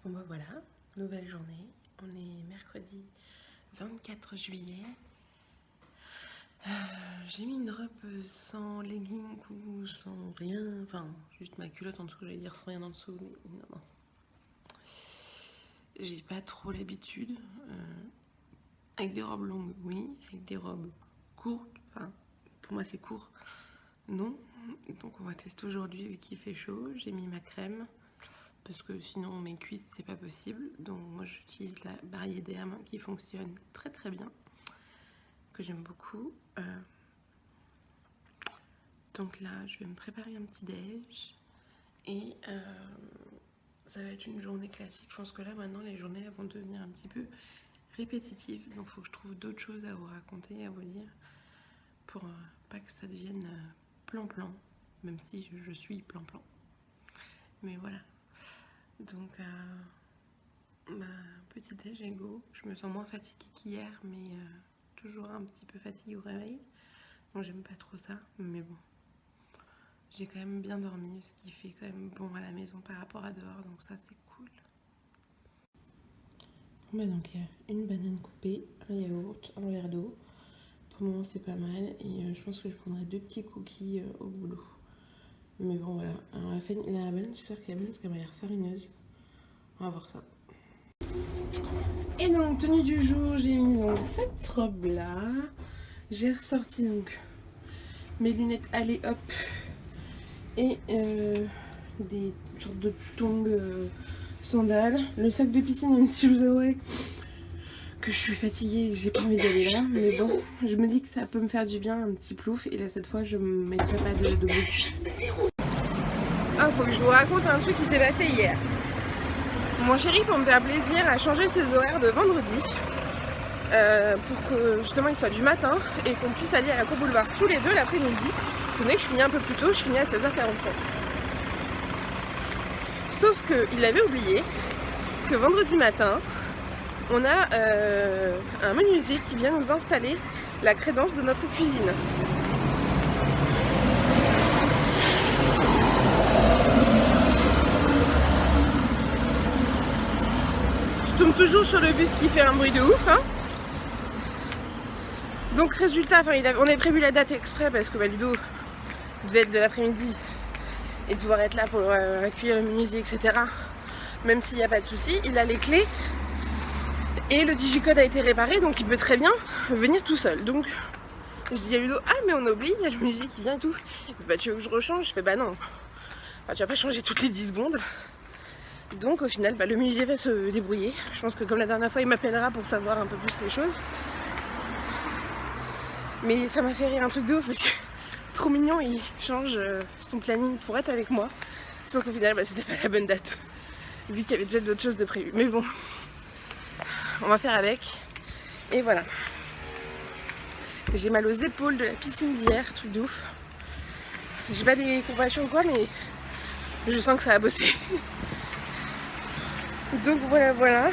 Bon bah voilà, nouvelle journée. On est mercredi 24 juillet. J'ai mis une robe sans legging ou sans rien, enfin juste ma culotte en dessous, j'allais dire sans rien en dessous, mais non. J'ai pas trop l'habitude. Avec des robes longues, oui. Avec des robes courtes, enfin pour moi c'est court, non. Donc on va tester aujourd'hui vu qu'il fait chaud. J'ai mis ma crème parce que sinon mes cuisses c'est pas possible. Donc moi j'utilise la Barrier d'Hermes qui fonctionne très très bien, que j'aime beaucoup. Donc là je vais me préparer un petit déj et ça va être une journée classique. Je pense que là maintenant les journées vont devenir un petit peu répétitives, donc il faut que je trouve d'autres choses à vous raconter, à vous dire, pour pas que ça devienne plan-plan, même si je suis plan-plan. Mais voilà. Donc ma petite déj est go. Je me sens moins fatiguée qu'hier, mais toujours un petit peu fatiguée au réveil. Donc j'aime pas trop ça, mais bon. J'ai quand même bien dormi, ce qui fait quand même bon à la maison par rapport à dehors, donc ça c'est cool. Bah donc il y a une banane coupée, un yaourt, un verre d'eau. Pour le moment c'est pas mal, et je pense que je prendrai 2 petits cookies au boulot. Mais bon voilà, alors la banane, j'espère qu'elle est bonne parce qu'elle m'a l'air farineuse. On va voir ça. Et donc tenue du jour, j'ai mis donc cette robe là. J'ai ressorti donc mes lunettes allez hop et des sortes de tongs sandales. Le sac de piscine, même si je vous avouerai que je suis fatiguée et que j'ai pas envie d'aller là, mais bon, je me dis que ça peut me faire du bien, un petit plouf, et là cette fois je me mettrai pas d'objectif. Ah, faut que je vous raconte un truc qui s'est passé hier. Mon chéri, pour me faire plaisir, a changé ses horaires de vendredi pour que justement il soit du matin et qu'on puisse aller à la Cour Boulevard tous les deux l'après-midi. Étant donné que je finis un peu plus tôt, je finis à 16h45. Sauf qu'il avait oublié que vendredi matin, on a un menuisier qui vient nous installer la crédence de notre cuisine. Je tombe toujours sur le bus qui fait un bruit de ouf, hein. Donc résultat, on avait prévu la date exprès parce que Ludo devait être de l'après-midi et de pouvoir être là pour accueillir le menuisier, etc. Même s'il n'y a pas de souci, il a les clés et le digicode a été réparé, donc il peut très bien venir tout seul. Donc je dis à Ludo, ah mais on oublie, il y a le menuisier qui vient et tout. Il fait, bah tu veux que je rechange? Je fais, bah non, enfin, tu vas pas changer toutes les 10 secondes. Donc au final, le menuisier va se débrouiller. Je pense que comme la dernière fois, il m'appellera pour savoir un peu plus les choses. Mais ça m'a fait rire un truc de ouf parce que trop mignon, il change son planning pour être avec moi. Sauf qu'au final, c'était pas la bonne date. Vu qu'il y avait déjà d'autres choses de prévues. Mais bon, on va faire avec. Et voilà. J'ai mal aux épaules de la piscine d'hier, truc de ouf. J'ai pas des compressions ou quoi, mais je sens que ça a bossé. Donc voilà.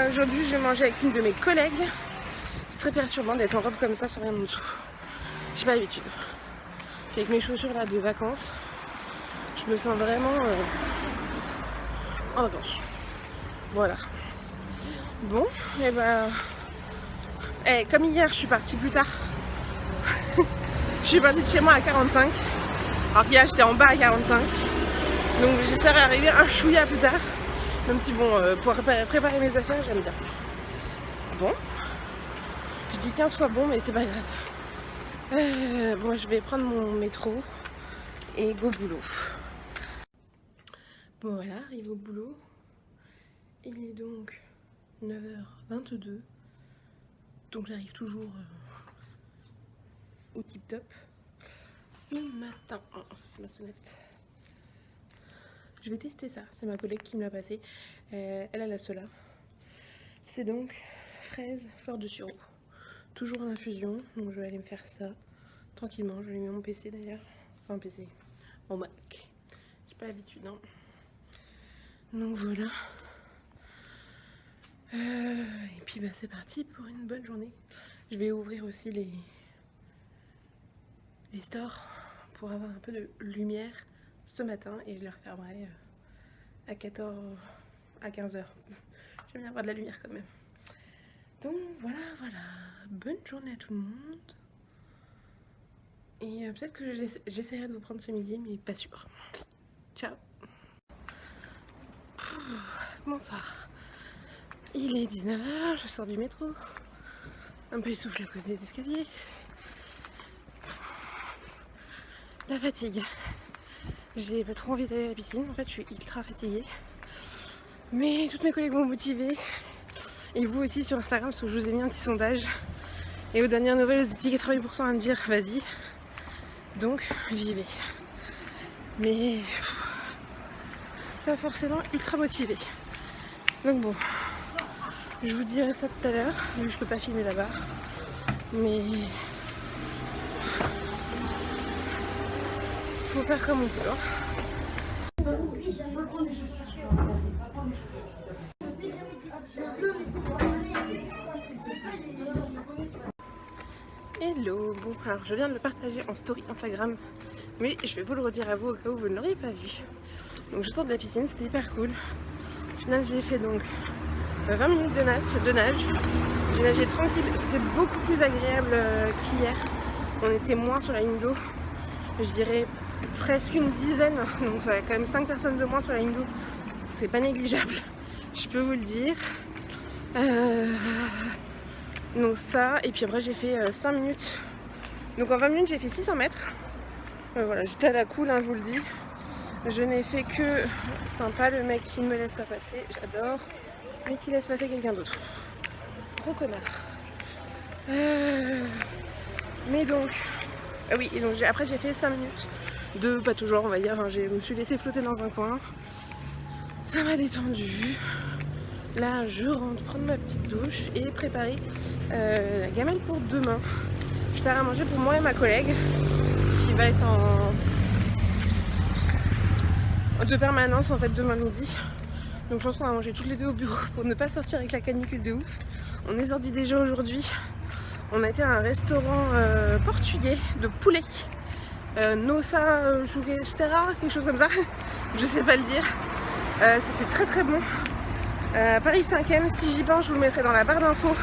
Aujourd'hui, je vais manger avec une de mes collègues. C'est très perturbant d'être en robe comme ça sans rien en dessous. J'ai pas l'habitude. Avec mes chaussures là de vacances, je me sens vraiment en vacances. Voilà. Bon, et comme hier, je suis partie plus tard. Je suis partie de chez moi à 45. Alors qu'hier, j'étais en bas à 45. Donc j'espère arriver un chouïa plus tard. Même si bon, pour préparer mes affaires, j'aime bien. Bon. Je dis 15 fois bon, mais c'est pas grave. Bon, je vais prendre mon métro et go boulot. Bon voilà, arrive au boulot. Il est donc 9h22. Donc j'arrive toujours au tip top. Ce matin, oh, c'est ma sonnette. Je vais tester ça, c'est ma collègue qui me l'a passé. Elle a la Sola. C'est donc fraise, fleur de sureau. Toujours en infusion, donc je vais aller me faire ça tranquillement. Je vais mis mon PC d'ailleurs. Enfin PC, mon Mac. J'ai pas l'habitude, hein. Donc voilà. Et puis c'est parti pour une bonne journée. Je vais ouvrir aussi les stores pour avoir un peu de lumière ce matin et je les refermerai à 14, à 15h. J'aime bien avoir de la lumière quand même. Donc voilà, bonne journée à tout le monde. Et peut-être que j'essaierai de vous prendre ce midi, mais pas sûr. Ciao. Bonsoir. Il est 19h, je sors du métro. Un peu essoufflée à cause des escaliers. La fatigue. J'ai pas trop envie d'aller à la piscine, en fait je suis ultra fatiguée. Mais toutes mes collègues m'ont motivée. Et vous aussi sur Instagram, parce que je vous ai mis un petit sondage. Et aux dernières nouvelles, vous étiez 80% à me dire vas-y. Donc j'y vais. Mais pas forcément ultra motivée. Donc bon, je vous dirai ça tout à l'heure, vu que je peux pas filmer là-bas. Mais faut faire comme on peut. Hein. Hello, bon alors je viens de le partager en story Instagram, mais je vais vous le redire à vous au cas où vous ne l'auriez pas vu. Donc je sors de la piscine, c'était hyper cool. Au final j'ai fait donc 20 minutes de nage. J'ai nagé tranquille, c'était beaucoup plus agréable qu'hier. On était moins sur la ligne d'eau, je dirais presque une dizaine, donc il y a quand même 5 personnes de moins sur la ligne d'eau. C'est pas négligeable, je peux vous le dire. Donc ça, et puis après j'ai fait 5 minutes. Donc en 20 minutes j'ai fait 600 mètres. Voilà, j'étais à la cool, hein, je vous le dis. Je n'ai fait que sympa, le mec qui ne me laisse pas passer, j'adore. Mais qui laisse passer quelqu'un d'autre. Gros connard. Mais donc, oui, et donc après j'ai fait 5 minutes de pas toujours on va dire, enfin, je me suis laissée flotter dans un coin. Ça m'a détendu. Là je rentre prendre ma petite douche et préparer la gamelle pour demain. Je vais faire à manger pour moi et ma collègue qui va être de permanence en fait demain midi. Donc je pense qu'on va manger toutes les deux au bureau pour ne pas sortir avec la canicule de ouf. On est sorti déjà aujourd'hui. On a été à un restaurant portugais de poulet. Nossa Churrasqueira, quelque chose comme ça. Je sais pas le dire. C'était très très bon. Paris 5e, si j'y pense, je vous le mettrai dans la barre d'infos.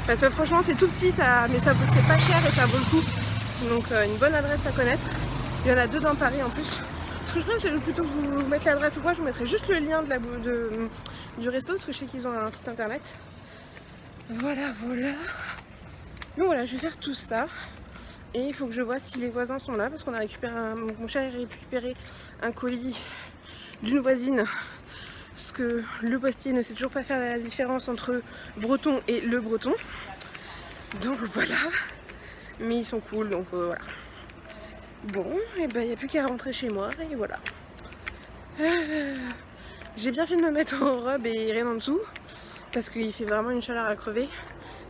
Parce que franchement c'est tout petit, mais ça c'est pas cher et ça vaut le coup. Donc une bonne adresse à connaître. Il y en a 2 dans Paris en plus. Ce que je ferais, c'est plutôt que vous mettre l'adresse ou quoi, je vous mettrai juste le lien du resto, parce que je sais qu'ils ont un site internet. Voilà. Donc voilà, je vais faire tout ça. Et il faut que je vois si les voisins sont là, parce qu'on a récupéré mon chat a récupéré un colis d'une voisine. Parce que le postier ne sait toujours pas faire la différence entre breton et le breton. Donc voilà. Mais ils sont cool, donc voilà. Bon, et ben il n'y a plus qu'à rentrer chez moi, et voilà. J'ai bien fait de me mettre en robe et rien en dessous, parce qu'il fait vraiment une chaleur à crever.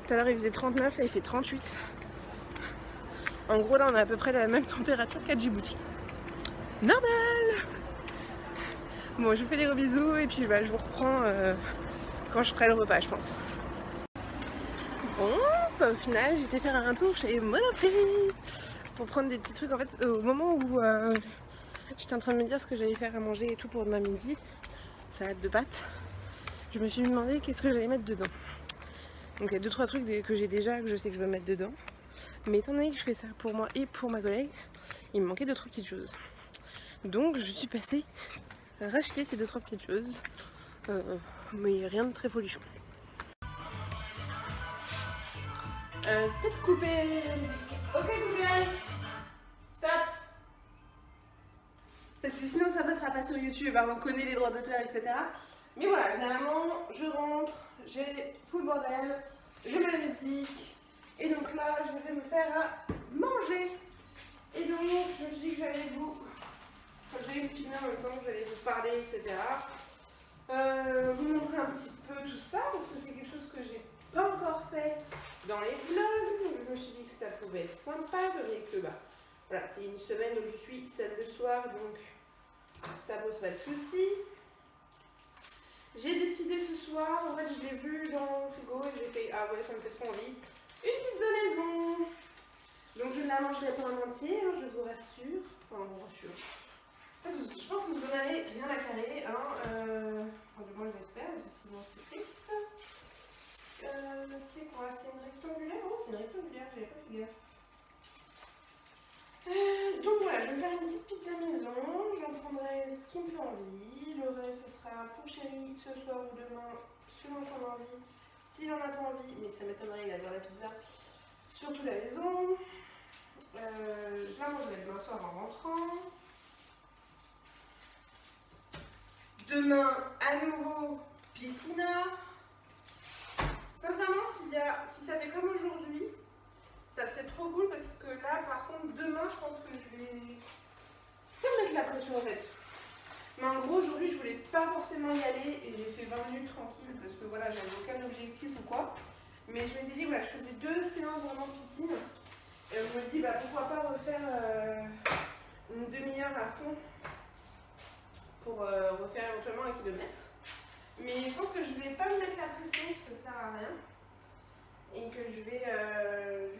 Tout à l'heure il faisait 39, là il fait 38. En gros là on a à peu près la même température qu'à Djibouti. Normal. Bon, je vous fais des gros bisous et puis je vous reprends quand je ferai le repas, je pense. Bon, bah, au final j'ai été faire un tour chez Monoprix pour prendre des petits trucs. En fait au moment où j'étais en train de me dire ce que j'allais faire à manger et tout pour demain midi, salade de pâtes, je me suis demandé qu'est-ce que j'allais mettre dedans. Donc il y a 2-3 trucs que j'ai déjà, que je sais que je veux mettre dedans. Mais étant donné que je fais ça pour moi et pour ma collègue, il me manquait 2-3 petites choses. Donc je suis passée racheter ces 2-3 petites choses. Mais rien de très folichon. Peut-être couper. Ok Google, stop. Parce que sinon ça passera pas sur YouTube, hein, on connaît les droits d'auteur, etc. Mais voilà, généralement je rentre, j'ai full bordel, je mets la musique, et donc là je vais me faire à manger. Et donc je me suis dit que j'allais vous filmer en même temps, que j'allais vous parler, etc. Vous montrer un petit peu tout ça, parce que c'est quelque chose que j'ai pas encore fait dans les vlogs. Donc je me suis dit que ça pouvait être sympa, que voilà, c'est une semaine où je suis seule le soir, donc ça pose pas de soucis. J'ai décidé ce soir, en fait je l'ai vu dans le frigo et j'ai fait ah ouais ça me fait trop envie, une pizza maison. Donc je ne la mangerai pas en entier, hein, je vous rassure. Enfin on vous rassure. Je pense que vous en avez rien à carrer. Hein. parce que sinon c'est triste. C'est quoi? C'est une rectangulaire? Oh, c'est une rectangulaire, j'avais pas fait gaffe. Donc voilà, je vais faire une petite pizza maison. J'en prendrai ce qui me fait envie. Le reste, ce sera pour Chéri ce soir ou demain, selon ton envie. S'il en a pas envie, mais ça m'étonnerait, il adore la pizza. Surtout la maison. Je la mangerai demain soir en rentrant. Demain, à nouveau, piscina. Sincèrement, si ça fait comme aujourd'hui, ça serait trop cool parce que là, par contre, demain, je pense que je vais mettre la pression en fait. Mais en gros, aujourd'hui, je voulais pas forcément y aller et j'ai fait 20 minutes tranquille parce que voilà, j'avais aucun objectif ou quoi. Mais je m'étais dit, voilà, je faisais 2 séances vraiment piscine. Et je me dis, bah pourquoi pas refaire une demi-heure à fond pour refaire éventuellement 1 kilomètre. Mais je pense que je vais pas me mettre la pression parce que ça sert à rien. Et que je vais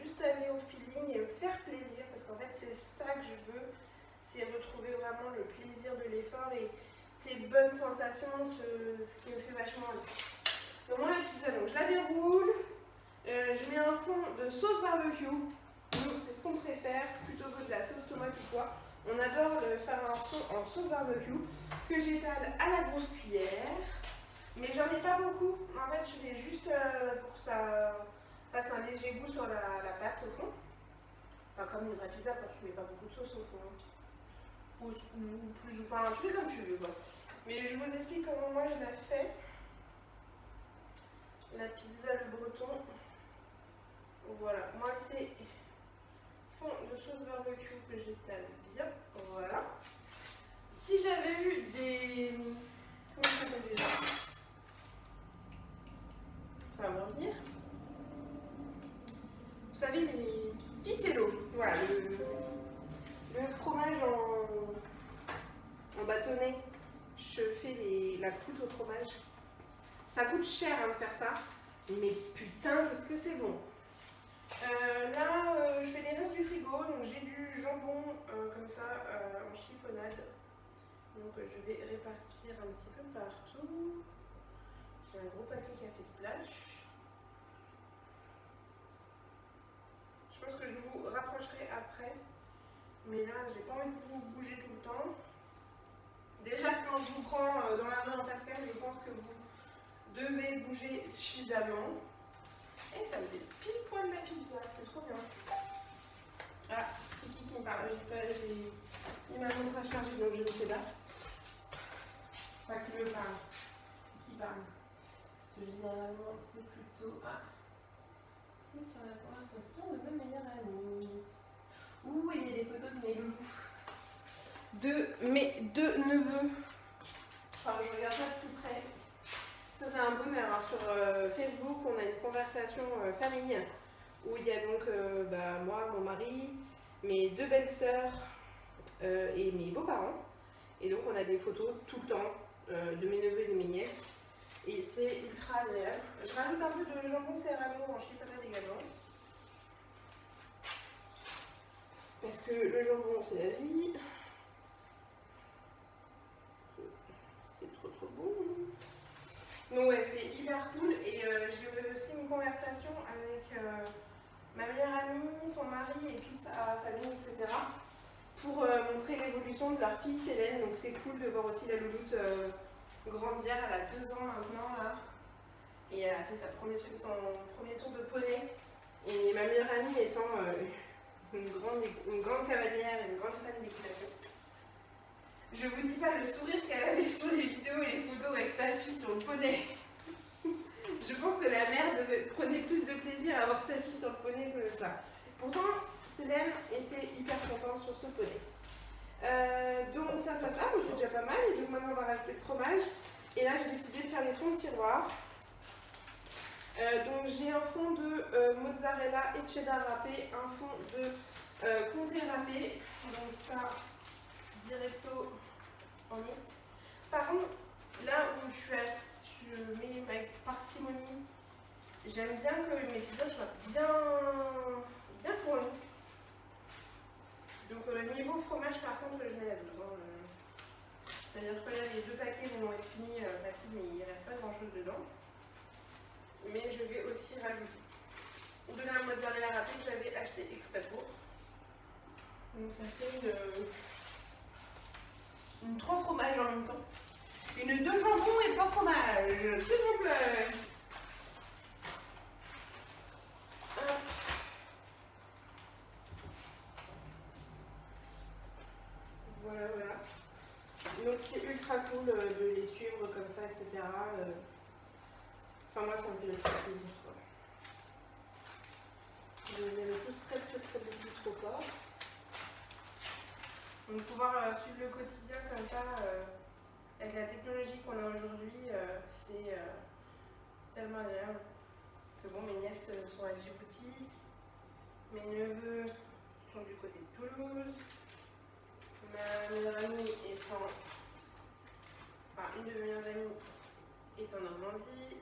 juste aller au feeling et me faire plaisir parce qu'en fait c'est ça que je veux, c'est retrouver vraiment le plaisir de l'effort et ces bonnes sensations, ce qui me fait vachement envie. Donc moi la pizza, donc je la déroule, je mets un fond de sauce barbecue, c'est ce qu'on préfère plutôt que de la sauce tomate ou quoi. On adore faire un fond en sauce barbecue que j'étale à la grosse cuillère, mais j'en ai pas beaucoup. En fait je vais juste pour que ça fasse un léger goût sur la pâte au fond. Enfin comme une vraie pizza quand tu mets pas beaucoup de sauce au fond. Ou plus, enfin tu fais comme tu veux quoi. Mais je vous explique comment moi je la fais. La pizza le breton. Voilà, moi c'est fond de sauce barbecue que j'étale bien. Voilà. Si j'avais eu des... Comment ça s'appelle déjà? Ça va me revenir. Vous savez, les ficello. Voilà, le fromage en bâtonnet. Je fais la croûte au fromage. Ça coûte cher de faire ça. Mais putain, qu'est-ce que c'est bon. Là, je fais les restes du frigo. Donc j'ai du jambon comme ça en chiffonnade. Donc je vais répartir un petit peu partout. J'ai un gros paquet qui a fait splash. Je pense que je vous rapprocherai après. Mais là, j'ai pas envie de vous bouger tout le temps. Déjà, quand je vous prends dans la main en face cam, je pense que vous devez bouger suffisamment. Et ça me fait pile poil la pizza, c'est trop bien. Ah, c'est qui me parle? J'ai mis ma montre à charger, donc je ne sais pas. Pas qui me parle. Qui parle? Parce que généralement, c'est plutôt... Ah, c'est sur la conversation de ma meilleure amie. Ouh, il y a des photos de mes loulous. De mes 2 neveux. Enfin, je regarde ça de plus près. Ça, c'est un bonheur. Hein. Sur Facebook, on a une conversation famille où il y a donc moi, mon mari, mes 2 belles-sœurs et mes beaux-parents. Et donc, on a des photos tout le temps de mes neveux et de mes nièces. Et c'est ultra agréable. Je rajoute un peu de jambon serrano en chiffonnade également. Parce que le jambon, c'est la vie. C'est trop bon. Donc ouais, c'est hyper cool. Et j'ai eu aussi une conversation avec ma meilleure amie, son mari et toute sa famille, etc. Pour montrer l'évolution de leur fille Célène. Donc c'est cool de voir aussi la louloute grandir. Elle a 2 ans maintenant là. Et elle a fait son premier tour de poney. Et ma meilleure amie étant une grande cavalière et une grande fan d'équitation. Je vous dis pas le sourire qu'elle avait sur les vidéos et les photos avec sa fille sur le poney. Je pense que la mère prenait plus de plaisir à voir sa fille sur le poney que ça. Pourtant, Célène était hyper contente sur ce poney. Donc ça, c'est déjà pas mal. Et donc maintenant, on va rajouter le fromage. Et là, j'ai décidé de faire les fonds de tiroir. Donc j'ai un fond de mozzarella et cheddar râpé, un fond de comté râpé. Donc ça, directo en mix. Par contre, là où je mets ma parcimonie, j'aime bien que mes pizzas soient bien fournies. Donc niveau fromage, par contre, je mets la dose. C'est-à-dire que là, les 2 paquets vont être finis facile, mais il ne reste pas grand-chose. chose dedans. Mais je vais aussi rajouter de la mozzarella râpée que j'avais acheté exprès pour. Donc ça fait une 3 fromages en même temps. Une 2 jambons et 3 fromages, s'il vous plaît. Hop. Voilà, voilà. Donc c'est ultra cool de les suivre comme ça, etc. Enfin moi ça me fait le plus plaisir quoi. Je les aime tous très beaucoup trop fort. Donc pouvoir suivre le quotidien comme ça, avec la technologie qu'on a aujourd'hui, c'est tellement agréable. Parce que bon, mes nièces sont à Djibouti, mes neveux sont du côté de Toulouse, ma meilleure amie une de mes meilleures amies est en Normandie.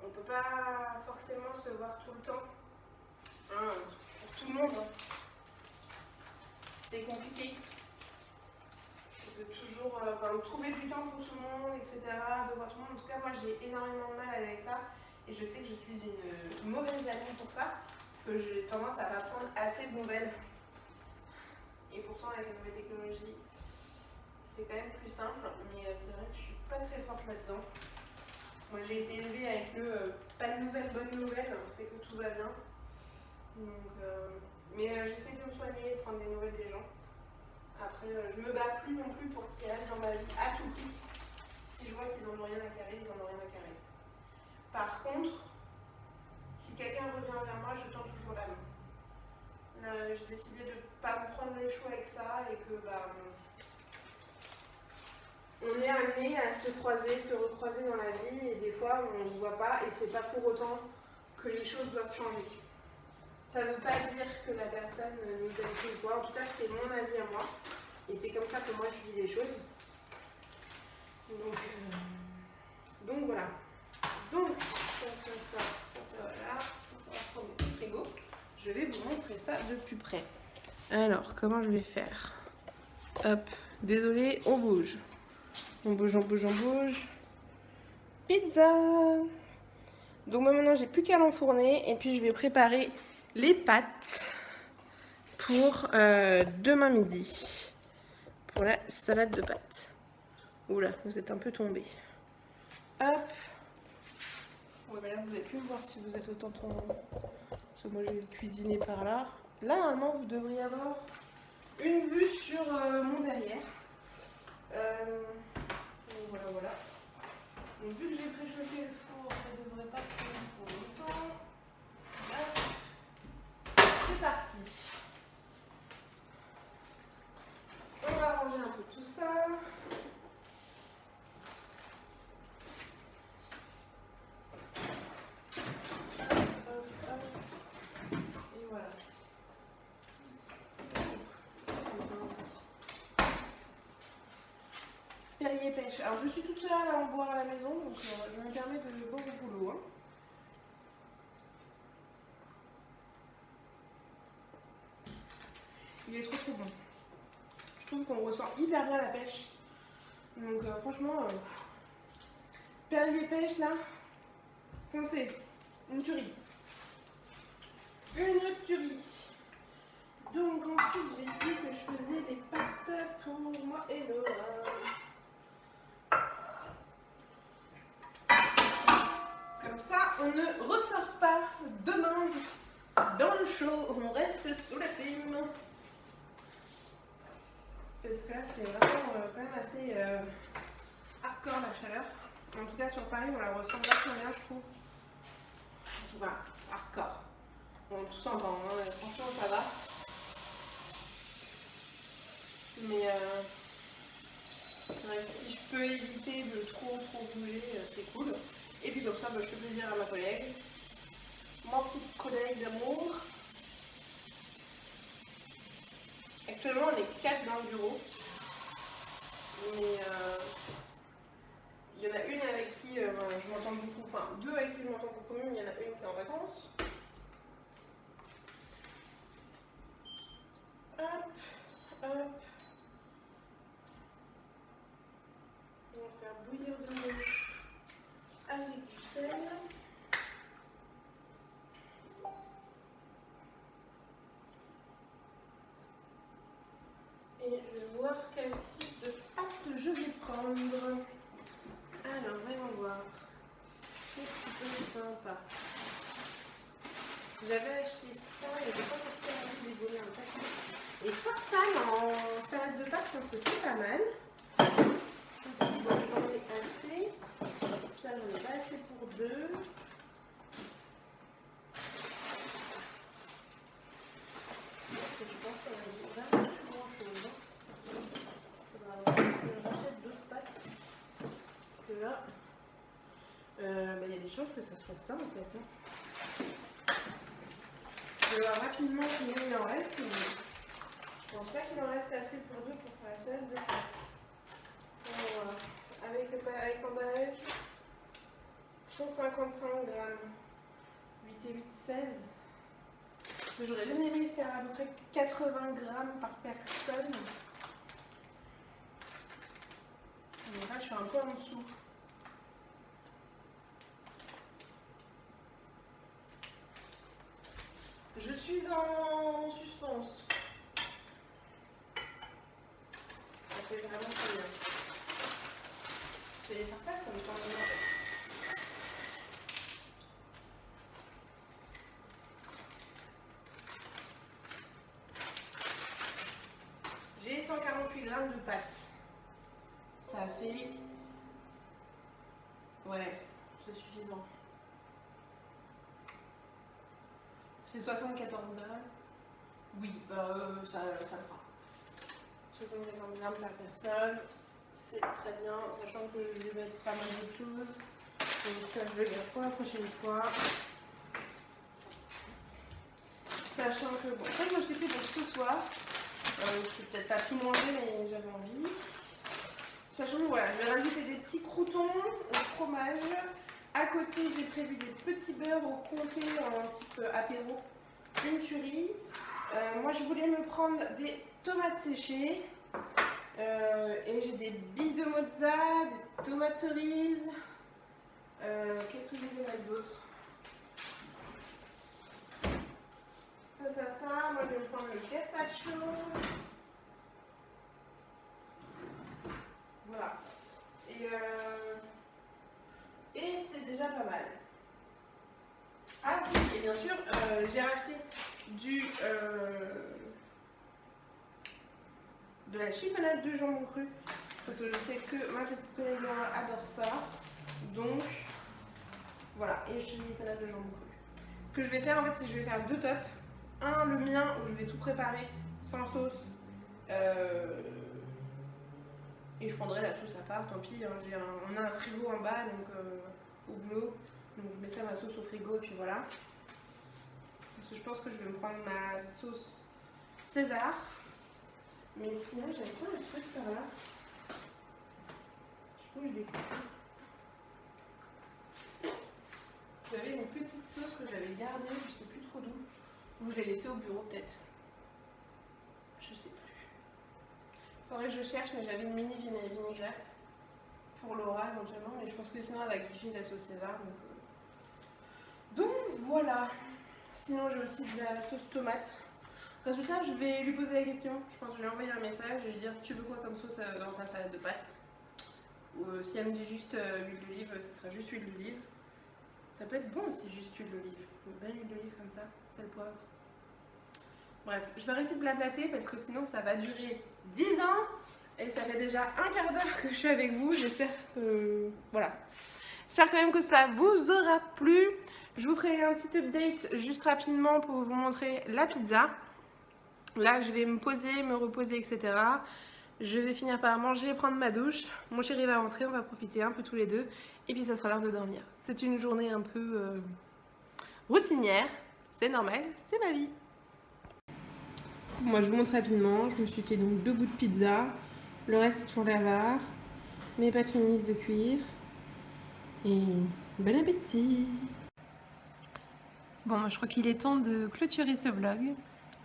On ne peut pas forcément se voir tout le temps, hein, pour tout le monde. Hein. C'est compliqué. De toujours trouver du temps pour tout le monde, etc. De voir tout le monde. En tout cas, moi j'ai énormément de mal avec ça. Et je sais que je suis une mauvaise amie pour ça. Que j'ai tendance à pas prendre assez de nouvelles. Et pourtant, avec les nouvelles technologies, c'est quand même plus simple. Mais c'est vrai que je suis pas très forte là-dedans. Moi j'ai été élevée avec le pas de nouvelles, bonnes nouvelles. C'est que tout va bien. Donc, mais j'essaie de me soigner et prendre des nouvelles des gens. Après, je me bats plus non plus pour qu'ils restent dans ma vie à tout prix. Si je vois qu'ils n'en ont rien à carrer, ils n'en ont rien à carrer. Par contre, si quelqu'un revient vers moi, je tends toujours la main. J'ai décidé de ne pas me prendre le choix avec ça et que on est amené à se croiser, se recroiser dans la vie et des fois on ne se voit pas et c'est pas pour autant que les choses doivent changer. Ça ne veut pas dire que la personne nous aime plus ou quoi. En tout cas, c'est mon avis à moi. Et c'est comme ça que moi je vis les choses. Donc voilà. Donc ça voilà. Ça va prendre le frigo. Je vais vous montrer ça de plus près. Alors, comment je vais faire? Hop. Désolée, on bouge. On bouge. Pizza! Donc moi maintenant j'ai plus qu'à l'enfourner et puis je vais préparer les pâtes pour demain midi. Pour la salade de pâtes. Oula, vous êtes un peu tombé. Hop. Ouais, mais là vous allez plus me voir si vous êtes autant tombé. Parce que moi je vais cuisiner par là. Là normalement vous devriez avoir une vue sur mon derrière. Donc voilà. Donc vu que j'ai préchauffé le four, ça devrait pas prendre pour longtemps. Hop. C'est parti. On va ranger un peu tout ça. Et voilà. Perrier pêche. Alors je suis toute seule à en boire à la maison, donc je me permets de boire au boulot. Hein. Il est trop bon. Je trouve qu'on ressent hyper bien la pêche. Donc franchement, perrier pêche là, foncez, une tuerie. Une tuerie. Donc ensuite j'ai dit que je faisais des pâtes pour moi et Laura. Comme ça, on ne ressort pas demain dans le chaud, on reste sous la clim. Parce que là, c'est vraiment quand même assez hardcore la chaleur. En tout cas, sur Paris, on la ressent vachement bien, je trouve. Voilà, hardcore. Bon, tout s'entend, hein, franchement, ça va. Mais c'est vrai que si je peux éviter de trop bouger, c'est cool. Et puis comme ça, je fais plaisir à ma collègue. Mon petit collègue d'amour. Actuellement, on est 4 dans le bureau. Mais il y en a une avec qui je m'entends beaucoup, enfin 2 avec qui je m'entends beaucoup mieux, mais il y en a une qui est en vacances. Hop. On faire bouillir de l'eau avec du sel. Et je vais voir quel type de pâte je vais prendre. Alors, voyons voir. C'est plutôt sympa. J'avais acheté ça et j'ai pas forcément envie de les voler en fait. Et farfalle en salade de pâtes, je pense que c'est pas mal. Bon, j'en ai assez. Ça, j'en ai pas assez pour deux. Je pense qu'il y a vraiment plus grand chose. Il faudra que je rachète d'autres pâtes. Parce que là, il y a des chances que ça soit ça en fait. Je vais voir rapidement combien il en reste. Mais je pense pas qu'il en reste assez pour deux pour faire la salade de pâtes. Voilà. Avec l'emballage, 155 grammes. 8 et 8, 16. J'aurais bien aimé faire à peu près 80 grammes par personne. Mais là, je suis un peu en dessous. Je suis en suspense. Ça fait vraiment très bien. Je vais les faire faire, ça me semble bien. J'ai 148 grammes de pâtes. Ça fait... Ouais, c'est suffisant. Ça fait 74 grammes. Oui, ça le fera. 74 grammes par personne. C'est très bien, sachant que je vais mettre pas mal d'autres choses. Donc ça, je le garde pour la prochaine fois. Sachant que, bon, ça, je me suis fait pour ce soir. Je ne vais peut-être pas tout manger, mais j'avais envie. Sachant que voilà, je vais rajouter des petits croûtons au fromage. À côté, j'ai prévu des petits beurres au comté en type apéro, une tuerie. Moi, je voulais me prendre des tomates séchées. Et j'ai des billes de mozza, des tomates cerises. Qu'est-ce que je vais mettre d'autre? Ça. Moi, je vais me prendre le gazpacho. Voilà. Et c'est déjà pas mal. Ah si, et bien sûr, j'ai racheté de la chiffonnade de jambon cru. Parce que je sais que ma petite collègue Laura adore ça. Donc, voilà. Et chiffonnade de jambon cru. Ce que je vais faire, en fait, c'est que je vais faire deux tops. Un, le mien, où je vais tout préparer sans sauce. Et je prendrai la sauce à part, tant pis. Hein, on a un frigo en bas, donc au boulot. Donc je mettrai ma sauce au frigo et puis voilà. Parce que je pense que je vais me prendre ma sauce César. Mais sinon, j'avais pas un truc par là. Je pense que je l'ai coupé. J'avais une petite sauce que j'avais gardée, je sais plus trop d'où. Ou je l'ai laissée au bureau peut-être. Je sais plus. Faudrait que je cherche, mais j'avais une mini vinaigrette pour Laura éventuellement. Mais je pense que sinon elle va kiffer la sauce César. Donc voilà. Sinon j'ai aussi de la sauce tomate. Résultat, je vais lui poser la question. Je pense que je vais envoyer un message. Je vais lui dire tu veux quoi comme sauce dans ta salade de pâtes. Ou si elle me dit juste huile d'olive, ce sera juste huile d'olive. Ça peut être bon aussi juste huile d'olive. Une belle huile d'olive comme ça, sel, poivre. Bref, je vais arrêter de blablater parce que sinon ça va durer 10 ans. Et ça fait déjà un quart d'heure que je suis avec vous. J'espère que... Voilà. J'espère quand même que cela vous aura plu. Je vous ferai un petit update juste rapidement pour vous montrer la pizza. Là, je vais me poser, me reposer, etc. Je vais finir par manger, prendre ma douche. Mon chéri va rentrer, on va profiter un peu tous les deux. Et puis ça sera l'heure de dormir. C'est une journée un peu routinière. C'est normal, c'est ma vie. Moi, je vous montre rapidement. Je me suis fait donc 2 bouts de pizza. Le reste est sur l'avare. Mes pâtes finissent de cuire. Et bon appétit! Bon, moi je crois qu'il est temps de clôturer ce vlog.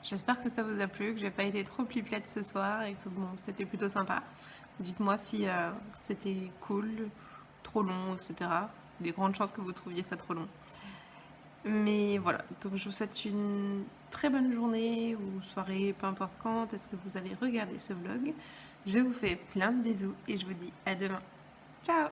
J'espère que ça vous a plu, que j'ai pas été trop pliplette ce soir et que bon, c'était plutôt sympa. Dites-moi si c'était cool, trop long, etc. Des grandes chances que vous trouviez ça trop long. Mais voilà, donc je vous souhaite une très bonne journée ou soirée, peu importe quand est-ce que vous allez regarder ce vlog. Je vous fais plein de bisous et je vous dis à demain. Ciao!